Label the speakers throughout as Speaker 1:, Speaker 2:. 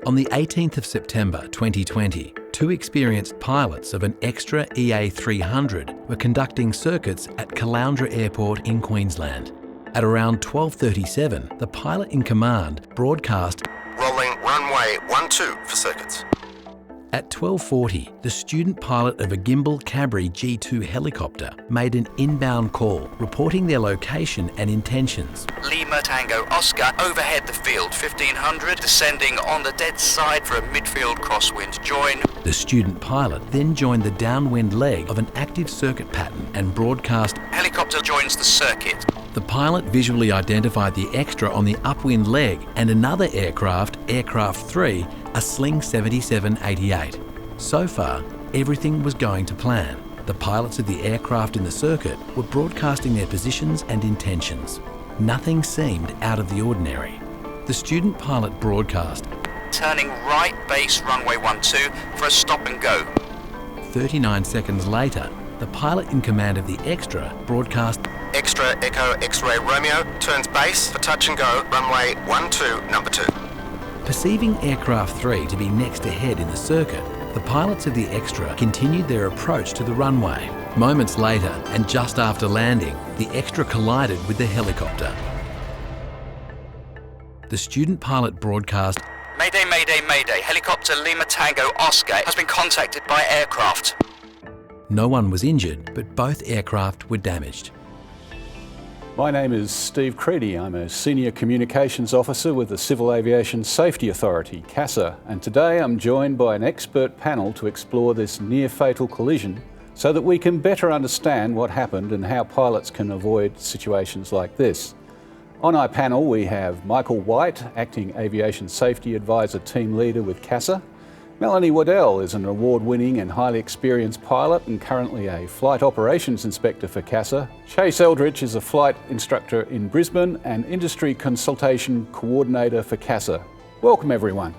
Speaker 1: On the 18th of September 2020, two experienced pilots of an extra EA300 were conducting circuits at Caloundra Airport in Queensland. At around 12:37, the pilot in command broadcast
Speaker 2: "Rolling runway 12 for circuits."
Speaker 1: At 12:40, the student pilot of a gimbal Cabri G2 helicopter made an inbound call reporting their location and intentions.
Speaker 3: Lima Tango Oscar, overhead the field 1500, descending on the dead side for a midfield crosswind join.
Speaker 1: The student pilot then joined the downwind leg of an active circuit pattern and broadcast
Speaker 3: Helicopter joins the circuit.
Speaker 1: The pilot visually identified the extra on the upwind leg and another aircraft, Aircraft 3, a Sling 7788. So far, everything was going to plan. The pilots of the aircraft in the circuit were broadcasting their positions and intentions. Nothing seemed out of the ordinary. The student pilot broadcast,
Speaker 3: "Turning right base runway 12 for a stop and go."
Speaker 1: 39 seconds later, the pilot in command of the extra broadcast,
Speaker 2: "Extra Echo X-ray Romeo turns base for touch and go runway 12 number 2.
Speaker 1: Perceiving Aircraft 3 to be next ahead in the circuit, the pilots of the extra continued their approach to the runway. Moments later, and just after landing, the extra collided with the helicopter. The student pilot broadcast,
Speaker 3: "Mayday, mayday, mayday. Helicopter Lima Tango Oscar has been contacted by aircraft."
Speaker 1: No one was injured, but both aircraft were damaged.
Speaker 4: My name is Steve Creedy. I'm a Senior Communications Officer with the Civil Aviation Safety Authority, CASA, and today I'm joined by an expert panel to explore this near-fatal collision so that we can better understand what happened and how pilots can avoid situations like this. On our panel we have Michael White, Acting Aviation Safety Advisor Team Leader with CASA. Melanie Waddell is an award-winning and highly experienced pilot and currently a Flight Operations Inspector for CASA. Chase Eldridge is a flight instructor in Brisbane and Industry Consultation Coordinator for CASA. Welcome everyone.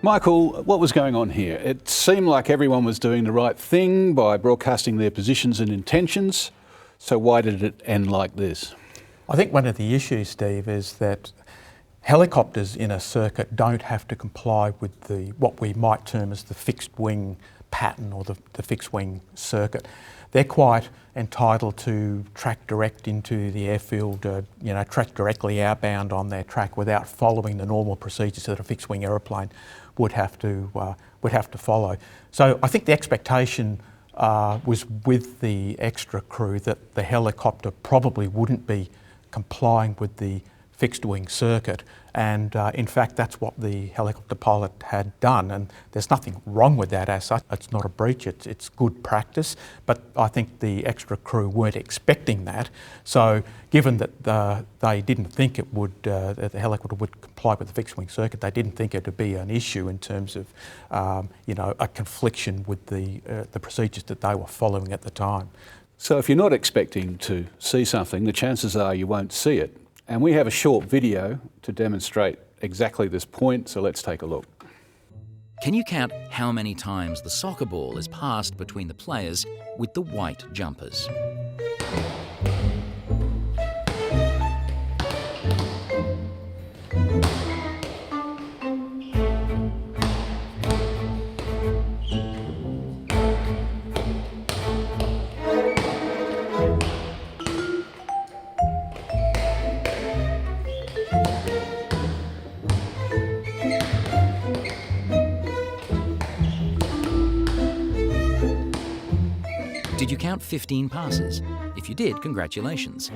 Speaker 4: Michael, what was going on here? It seemed like everyone was doing the right thing by broadcasting their positions and intentions, so why did it end like this?
Speaker 5: I think one of the issues, Steve, is that helicopters in a circuit don't have to comply with what we might term as the fixed wing pattern or the fixed wing circuit. They're quite entitled to track direct into the airfield, track directly outbound on their track without following the normal procedures that a fixed wing aeroplane would have to follow. So I think the expectation was with the extra crew that the helicopter probably wouldn't be complying with the fixed wing circuit, and in fact that's what the helicopter pilot had done, and there's nothing wrong with that as such. It's not a breach, it's good practice, but I think the extra crew weren't expecting that. So given that they didn't think it would, that the helicopter would comply with the fixed wing circuit, they didn't think it would be an issue in terms of a confliction with the procedures that they were following at the time.
Speaker 4: So if you're not expecting to see something, the chances are you won't see it. And we have a short video to demonstrate exactly this point, so let's take a look.
Speaker 6: Can you count how many times the soccer ball is passed between the players with the white jumpers? Did you count 15 passes? If you did, congratulations.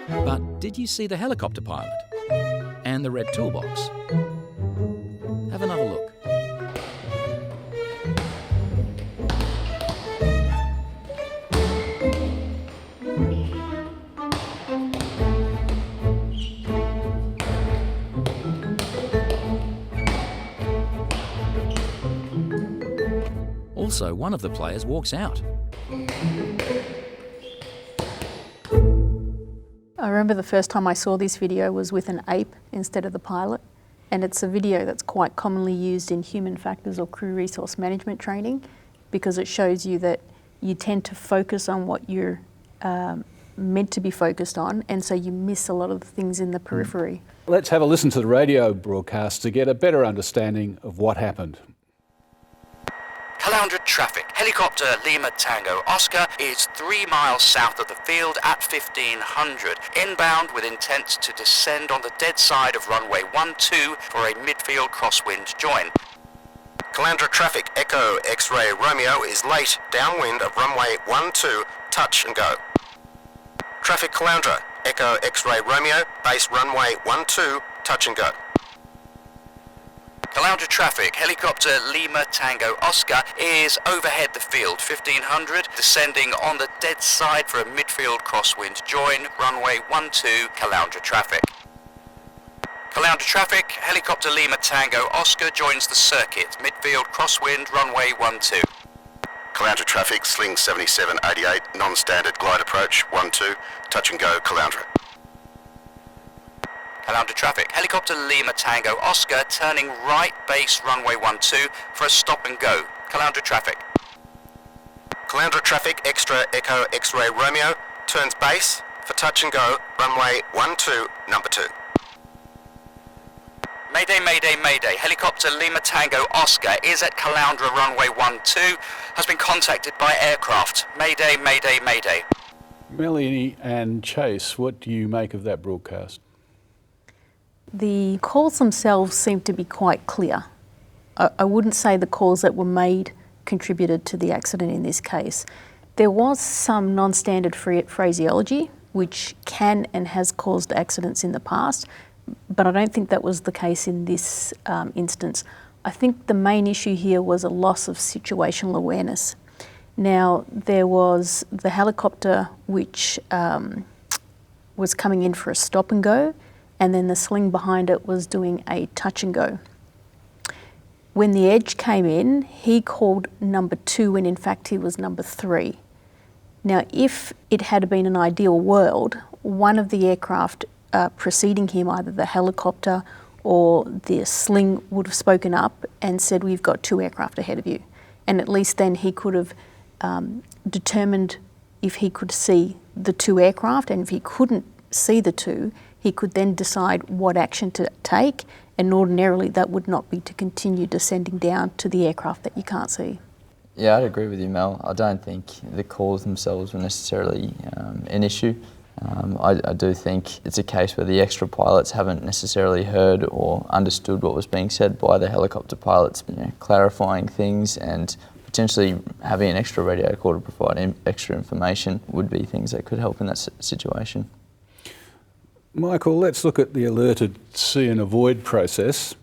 Speaker 6: But did you see the helicopter pilot? And the red toolbox? Have another look. Also, one of the players walks out.
Speaker 7: I remember the first time I saw this video was with an ape instead of the pilot, and it's a video that's quite commonly used in human factors or crew resource management training because it shows you that you tend to focus on what you're meant to be focused on, and so you miss a lot of the things in the periphery.
Speaker 4: Let's have a listen to the radio broadcast to get a better understanding of what happened.
Speaker 3: Caloundra traffic. Helicopter Lima Tango Oscar is 3 miles south of the field at 1500. Inbound with intent to descend on the dead side of runway 12 for a midfield crosswind join.
Speaker 2: Caloundra traffic, Echo X-ray Romeo is late, downwind of runway 12, touch and go. Traffic Caloundra, Echo X-ray Romeo, base runway 12, touch and go.
Speaker 3: Caloundra traffic, helicopter Lima Tango Oscar is overhead the field 1500, descending on the dead side for a midfield crosswind join, runway 12, Caloundra traffic. Caloundra traffic, helicopter Lima Tango Oscar joins the circuit, midfield crosswind, runway 12.
Speaker 2: Caloundra traffic, Sling 7788, non-standard glide approach 12, touch and go, Caloundra.
Speaker 3: Caloundra traffic, helicopter Lima Tango Oscar turning right base runway 12 for a stop and go. Caloundra traffic.
Speaker 2: Caloundra traffic, extra Echo X-ray Romeo, turns base for touch and go, runway 12, number 2.
Speaker 3: Mayday, mayday, mayday. Helicopter Lima Tango Oscar is at Caloundra runway 12, has been contacted by aircraft. Mayday, mayday, mayday.
Speaker 4: Melanie and Chase, what do you make of that broadcast?
Speaker 7: The calls themselves seem to be quite clear. I wouldn't say the calls that were made contributed to the accident in this case. There was some non-standard phraseology which can and has caused accidents in the past, but I don't think that was the case in this instance. I think the main issue here was a loss of situational awareness. Now, there was the helicopter which was coming in for a stop and go, and then the sling behind it was doing a touch and go. When the edge came in, he called number 2 when in fact he was number 3. Now, if it had been an ideal world, one of the aircraft preceding him, either the helicopter or the sling, would have spoken up and said, we've got 2 aircraft ahead of you. And at least then he could have determined if he could see the 2 aircraft, and if he couldn't see the 2, he could then decide what action to take, and ordinarily that would not be to continue descending down to the aircraft that you can't see.
Speaker 8: Yeah, I'd agree with you, Mel. I don't think the calls themselves were necessarily an issue. I do think it's a case where the extra pilots haven't necessarily heard or understood what was being said by the helicopter pilots, clarifying things and potentially having an extra radio call to provide extra information would be things that could help in that situation.
Speaker 4: Michael, let's look at the alerted see and avoid process.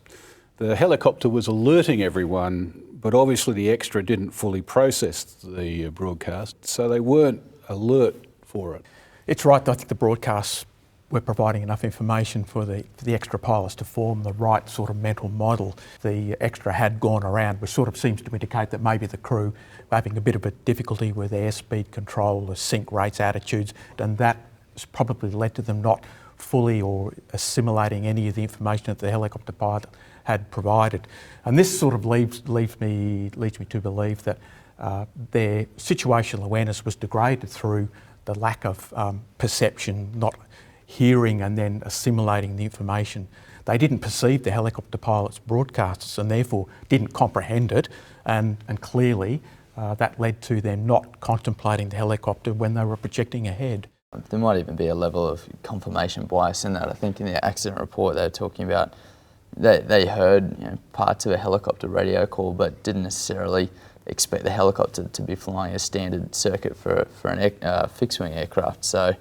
Speaker 4: The helicopter was alerting everyone, but obviously the extra didn't fully process the broadcast, so they weren't alert for it.
Speaker 5: It's right. I think the broadcasts were providing enough information for the extra pilots to form the right sort of mental model. The extra had gone around, which sort of seems to indicate that maybe the crew were having a bit of a difficulty with airspeed control, the sink rates, attitudes, and that has probably led to them not fully or assimilating any of the information that the helicopter pilot had provided. And this sort of leads me to believe that their situational awareness was degraded through the lack of perception, not hearing and then assimilating the information. They didn't perceive the helicopter pilot's broadcasts and therefore didn't comprehend it, and clearly that led to them not contemplating the helicopter when they were projecting ahead.
Speaker 8: There might even be a level of confirmation bias in that. I think in the accident report they were talking about they heard parts of a helicopter radio call but didn't necessarily expect the helicopter to be flying a standard circuit for an fixed-wing aircraft. So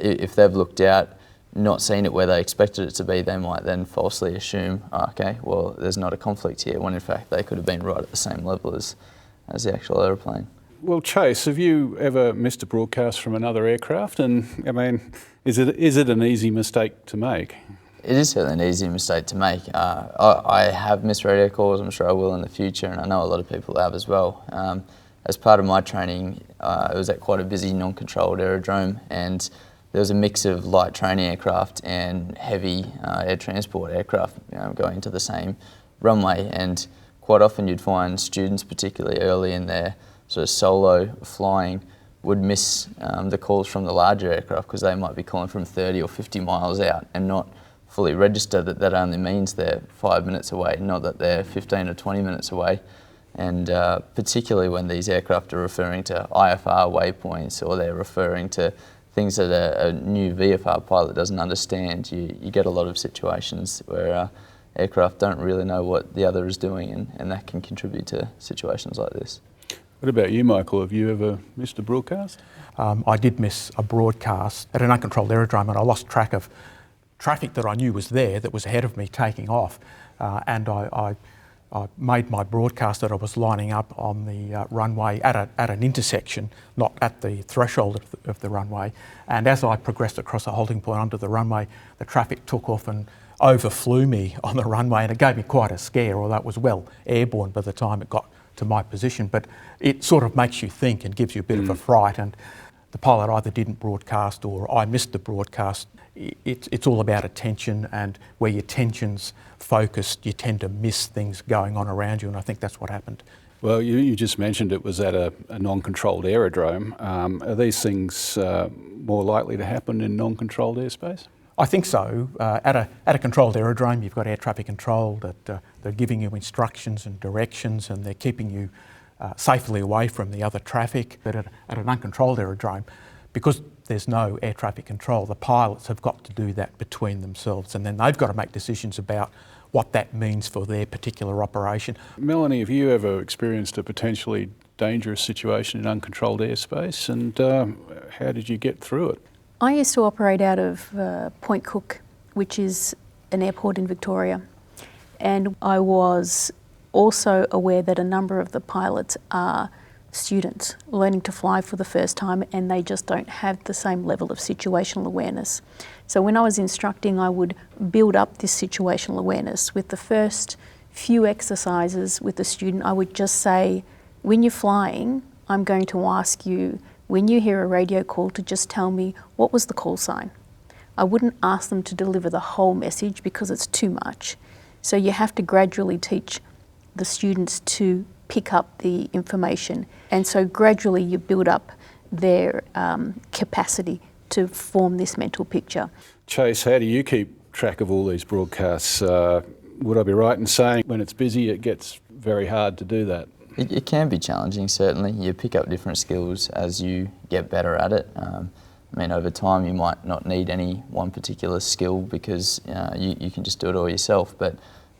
Speaker 8: if they've looked out, not seen it where they expected it to be, they might then falsely assume, okay, well, there's not a conflict here, when in fact they could have been right at the same level as the actual aeroplane.
Speaker 4: Well, Chase, have you ever missed a broadcast from another aircraft? And I mean, is it an easy mistake to make?
Speaker 8: It is certainly an easy mistake to make. I have missed radio calls, I'm sure I will in the future, and I know a lot of people have as well. As part of my training, it was at quite a busy non-controlled aerodrome, and there was a mix of light training aircraft and heavy air transport aircraft going into the same runway, and quite often you'd find students, particularly early in their sort of solo flying, would miss the calls from the larger aircraft because they might be calling from 30 or 50 miles out and not fully register that only means they're 5 minutes away, not that they're 15 or 20 minutes away. And particularly when these aircraft are referring to IFR waypoints or they're referring to things that a new VFR pilot doesn't understand, you get a lot of situations where aircraft don't really know what the other is doing, and that can contribute to situations like this.
Speaker 4: What about you, Michael? Have you ever missed a broadcast?
Speaker 5: I did miss a broadcast at an uncontrolled aerodrome, and I lost track of traffic that I knew was there that was ahead of me taking off, and I made my broadcast that I was lining up on the runway at an intersection, not at the threshold of the runway. And as I progressed across a holding point under the runway, the traffic took off and overflew me on the runway, and it gave me quite a scare, although it was well airborne by the time it got to my position. But it sort of makes you think and gives you a bit of a fright, and the pilot either didn't broadcast or I missed the broadcast. It's all about attention, and where your attention's focused, you tend to miss things going on around you, and I think that's what happened.
Speaker 4: Well, you just mentioned it was at a non-controlled aerodrome. Are these things more likely to happen in non-controlled airspace?
Speaker 5: I think so. At a controlled aerodrome, you've got air traffic control that they're giving you instructions and directions, and they're keeping you safely away from the other traffic. But at an uncontrolled aerodrome, because there's no air traffic control, the pilots have got to do that between themselves, and then they've got to make decisions about what that means for their particular operation.
Speaker 4: Melanie, have you ever experienced a potentially dangerous situation in uncontrolled airspace, and how did you get through it?
Speaker 7: I used to operate out of Point Cook, which is an airport in Victoria, and I was also aware that a number of the pilots are students learning to fly for the first time, and they just don't have the same level of situational awareness. So when I was instructing, I would build up this situational awareness. With the first few exercises with the student, I would just say, when you're flying, I'm going to ask you, when you hear a radio call, to just tell me, what was the call sign? I wouldn't ask them to deliver the whole message because it's too much. So you have to gradually teach the students to pick up the information, and so gradually you build up their capacity to form this mental picture.
Speaker 4: Chase, how do you keep track of all these broadcasts? Would I be right in saying when it's busy it gets very hard to do that?
Speaker 8: It can be challenging, certainly. You pick up different skills as you get better at it. I mean, over time you might not need any one particular skill because you can just do it all yourself, but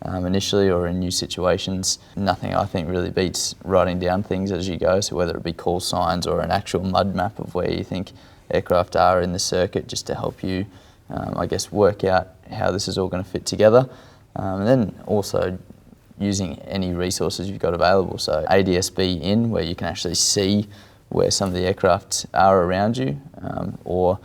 Speaker 8: initially or in new situations, nothing I think really beats writing down things as you go, so whether it be call signs or an actual mud map of where you think aircraft are in the circuit, just to help you, I guess, work out how this is all going to fit together. And then also using any resources you've got available, so ADS-B in, where you can actually see where some of the aircraft are around you, or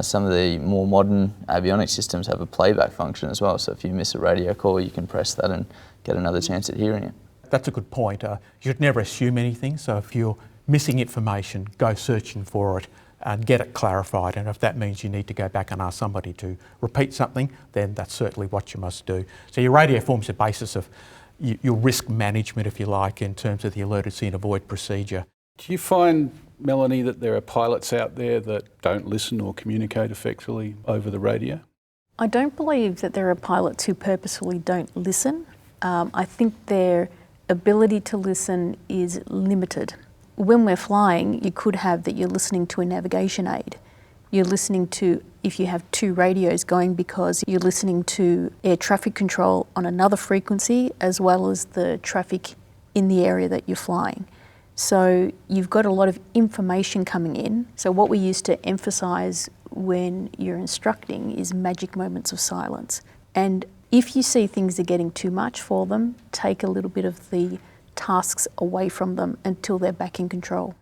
Speaker 8: some of the more modern avionics systems have a playback function as well, so if you miss a radio call you can press that and get another chance at hearing it.
Speaker 5: That's a good point. You should never assume anything, so if you're missing information, go searching for it and get it clarified, and if that means you need to go back and ask somebody to repeat something, then that's certainly what you must do. So your radio forms the basis of your risk management, if you like, in terms of the alerted see and avoid procedure.
Speaker 4: Do you find, Melanie, that there are pilots out there that don't listen or communicate effectively over the radio?
Speaker 7: I don't believe that there are pilots who purposefully don't listen. I think their ability to listen is limited. When we're flying, you could have that you're listening to a navigation aid. You're listening to, if you have two radios going, because you're listening to air traffic control on another frequency as well as the traffic in the area that you're flying. So you've got a lot of information coming in. So what we used to emphasise when you're instructing is magic moments of silence. And if you see things are getting too much for them, take a little bit of the tasks away from them until they're back in control.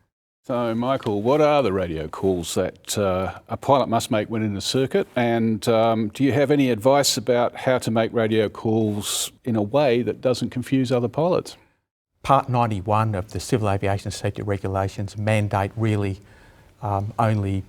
Speaker 4: So, Michael, what are the radio calls that a pilot must make when in the circuit? And do you have any advice about how to make radio calls in a way that doesn't confuse other pilots?
Speaker 5: Part 91 of the Civil Aviation Safety Regulations mandate really only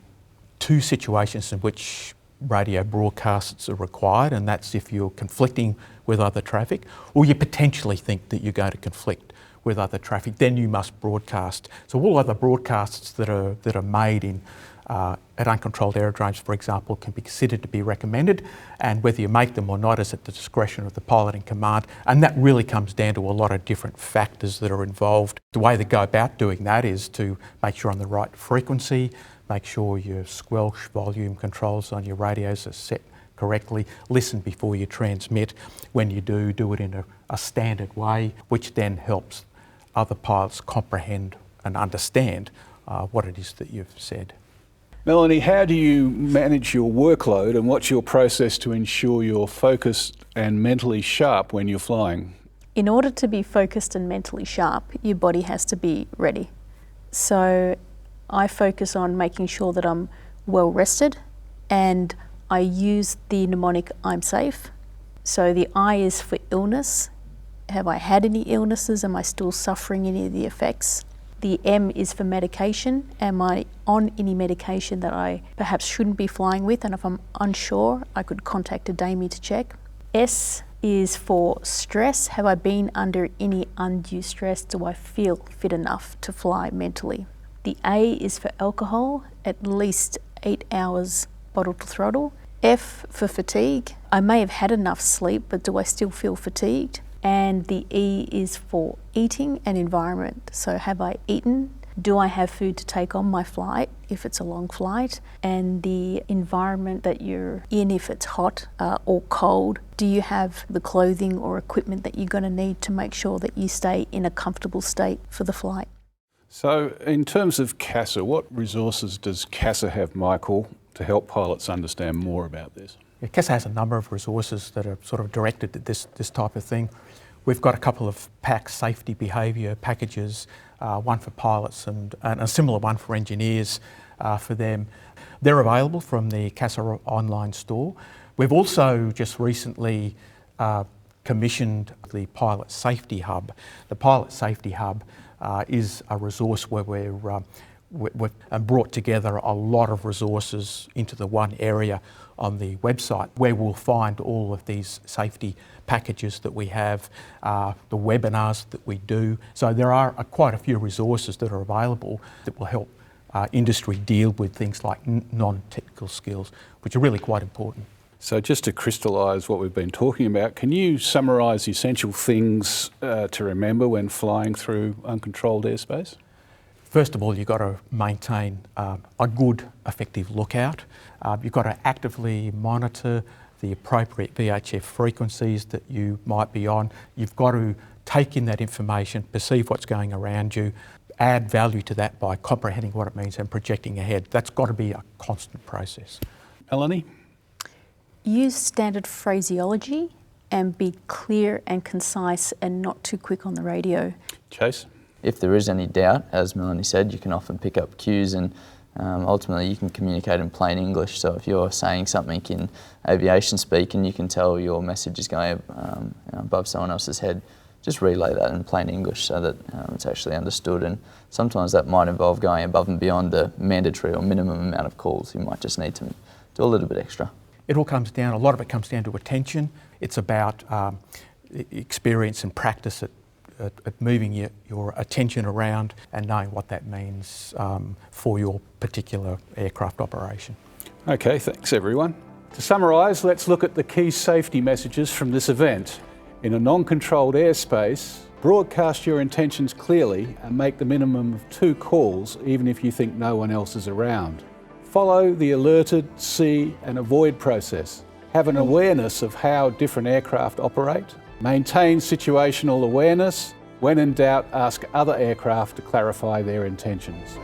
Speaker 5: two situations in which radio broadcasts are required, and that's if you're conflicting with other traffic or you potentially think that you're going to conflict with other traffic, then you must broadcast. So all other broadcasts that are made in at uncontrolled aerodromes, for example, can be considered to be recommended, and whether you make them or not is at the discretion of the pilot in command, and that really comes down to a lot of different factors that are involved. The way they go about doing that is to make sure on the right frequency, make sure your squelch volume controls on your radios are set correctly, listen before you transmit. When you do it in a standard way, which then helps other pilots comprehend and understand what it is that you've said.
Speaker 4: Melanie, how do you manage your workload and what's your process to ensure you're focused and mentally sharp when you're flying?
Speaker 7: In order to be focused and mentally sharp, your body has to be ready. So I focus on making sure that I'm well rested, and I use the mnemonic I'm safe. So the I is for illness. Have I had any illnesses? Am I still suffering any of the effects? The M is for medication. Am I on any medication that I perhaps shouldn't be flying with? And if I'm unsure, I could contact a DAMI to check. S is for stress. Have I been under any undue stress? Do I feel fit enough to fly mentally? The A is for alcohol, at least 8 hours bottle to throttle. F for fatigue. I may have had enough sleep, but do I still feel fatigued? And the E is for eating and environment. So have I eaten? Do I have food to take on my flight if it's a long flight? And the environment that you're in, if it's hot or cold, do you have the clothing or equipment that you're going to need to make sure that you stay in a comfortable state for the flight?
Speaker 4: So in terms of CASA, what resources does CASA have, Michael, to help pilots understand more about this?
Speaker 5: Yeah, CASA has a number of resources that are sort of directed at this type of thing. We've got a couple of PAC safety behaviour packages, one for pilots and a similar one for engineers for them. They're available from the CASA online store. We've also just recently commissioned the Pilot Safety Hub. The Pilot Safety Hub is a resource where we've brought together a lot of resources into the one area on the website, where we'll find all of these safety packages that we have, the webinars that we do. So there are quite a few resources that are available that will help industry deal with things like non-technical skills, which are really quite important.
Speaker 4: So just to crystallise what we've been talking about, can you summarise the essential things to remember when flying through uncontrolled airspace?
Speaker 5: First of all, you've got to maintain a good, effective lookout. You've got to actively monitor the appropriate VHF frequencies that you might be on. You've got to take in that information, perceive what's going around you, add value to that by comprehending what it means and projecting ahead. That's got to be a constant process.
Speaker 4: Melanie?
Speaker 7: Use standard phraseology and be clear and concise and not too quick on the radio.
Speaker 4: Chase?
Speaker 8: If there is any doubt, as Melanie said, you can often pick up cues, and ultimately you can communicate in plain English. So if you're saying something in aviation speak and you can tell your message is going above someone else's head, just relay that in plain English so that it's actually understood. And sometimes that might involve going above and beyond the mandatory or minimum amount of calls. You might just need to do a little bit extra.
Speaker 5: It all comes down, a lot of it comes down to attention. It's about experience and practice at moving your attention around and knowing what that means for your particular aircraft operation.
Speaker 4: Okay, thanks everyone. To summarise, let's look at the key safety messages from this event. In a non-controlled airspace, broadcast your intentions clearly and make the minimum of 2 calls even if you think no one else is around. Follow the alerted, see and avoid process. Have an awareness of how different aircraft operate. Maintain situational awareness. When in doubt, ask other aircraft to clarify their intentions.